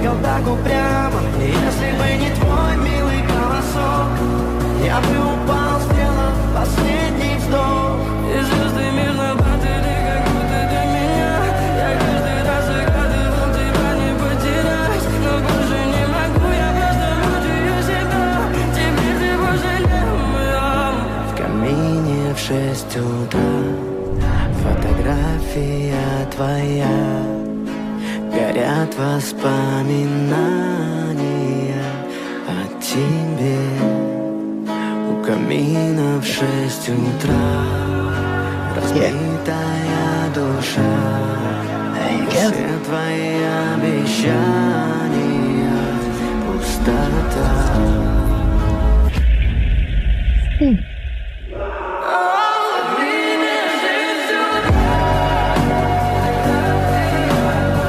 стоял так упрямо. И если бы не твой милый голосок, я бы упал, сделав последний вздох. И звезды мирно падали, как будто до меня. Я каждый раз загадывал тебя не потерять, но больше не могу, я просто мучаю себя. Теперь ты пожалел моем. В камине в 6 утра фотография твоя, горят воспоминания о тебе. У камина в 6 утра разбитая душа, все твои обещания пустота.